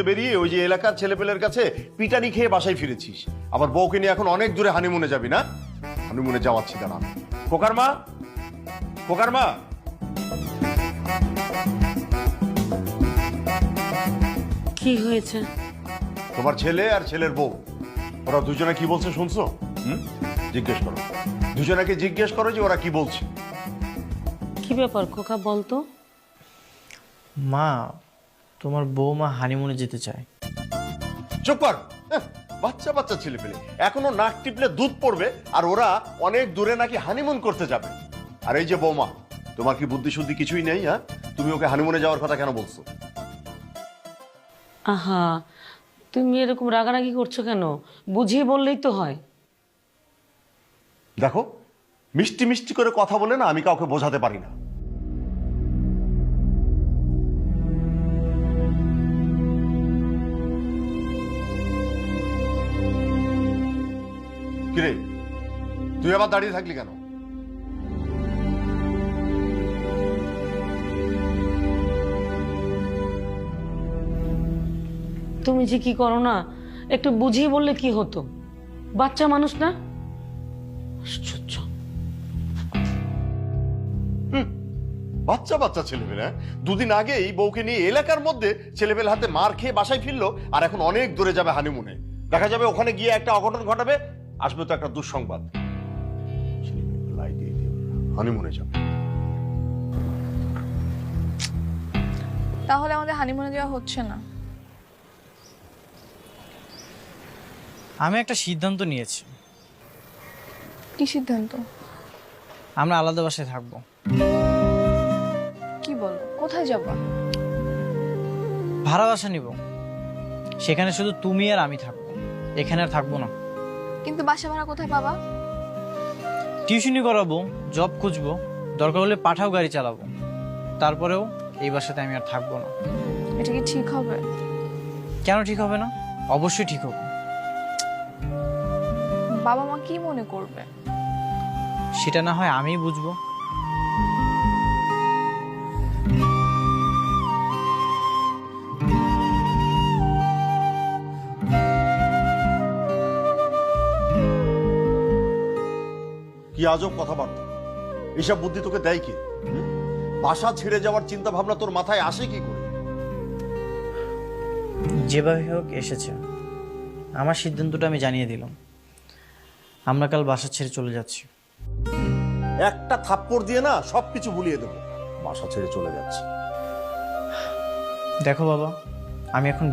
বেরিয়ে ওই যে এলাকার ছেলেপেলের কাছে পিটানি খেয়ে বাসায় ফিরেছিস, আবার বউকে নিয়ে এখন অনেক দূরে হানিমুনে যাবি না? হানিমুনে যাওয়াচ্ছি দাঁড়া। খোকার মা, খোকার মা, কি হয়েছে? তোমার ছেলে আর ছেলের বউ ওরা দুজনে কি বলছে শুনছো? জিজ্ঞেস করো, দুজনাকে জিজ্ঞেস করো যে ওরা কি বলছে। কি ব্যাপার খোকা, বলতো। মা, তোমার বৌমা হানিমুনে যেতে চায়। চুপ কর, বাচ্চা বাচ্চা ছেলে পেলে এখনো নাক টিপলে দুধ পড়বে, আর ওরা অনেক দূরে নাকি হানিমুন করতে যাবে। আর এই যে বৌমা, তোমার কি বুদ্ধি শুদ্ধি কিছুই নেই? হ্যাঁ, তুমি ওকে হানিমুনে যাওয়ার কথা কেন বলছো? আহা, তুমি এরকম রাগারাগি করছো কেন? বুঝিয়ে বললেই তো হয়। দেখো, মিষ্টি মিষ্টি করে কথা বলে না আমি কাউকে বোঝাতে পারি না। কিরে, তুই আবার দাঁড়িয়ে থাকলি কেন? তুমি যে কি করো না, একটু বুঝিয়ে বললে কি হতো? বাচ্চা মানুষ না? আশ্চর্য। বাচ্চা বাচ্চা ছেলেমেয়ে, দুদিন আগে এই বউকে নিয়ে এলাকার মধ্যে ছেলেমেয়ের হাতে মার খেয়ে বাসায় ফিরলো, আর এখন অনেক দূরে যাবে হানিমুনে। দেখা যাবে ওখানে গিয়ে একটা অঘটন ঘটাবে, আসবে তো একটা দুঃসংবাদ। হানিমুনে যাবে। তাহলে আমাদের হানিমুনে যাওয়া হচ্ছে না। আমি একটা সিদ্ধান্ত নিয়েছি। কি সিদ্ধান্ত? আমরা আলাদা বাসায় থাকবো। কি বলো, কোথায় যাবা? ভাড়া বাসা নিব, সেখানে শুধু তুমি আর আমি থাকবো, এখানে আর থাকবো না। কিন্তু বাসা ভাড়া কোথায় পাবা? টিউশনি করাবো, জব খুঁজবো, দরকার হলে পাঠাও গাড়ি চালাবো, তারপরেও এই বাসাতে আমি আর থাকবো না। এটা কি ঠিক হবে? কেন ঠিক হবে না? অবশ্যই ঠিক হবে। বাবা মা কি মনে করবে? সেটা না হয় আমিই বুঝবো। কি আজব কথাবার্তা! এইসব বুদ্ধি তোকে দেয় কে? বাসা ছেড়ে যাওয়ার চিন্তা ভাবনা তোর মাথায় আসে কি করে? যেভাবে হোক এসেছে, আমার সিদ্ধান্তটা আমি জানিয়ে দিলাম। আমরা কাল বাসা ছেড়ে চলে যাচ্ছি। একটা থাপ্পড় দিয়ে না সবকিছু ভুলিয়ে দেবো। বাসা ছেড়ে চলে যাচ্ছে। দেখো বাবা, আমি এখন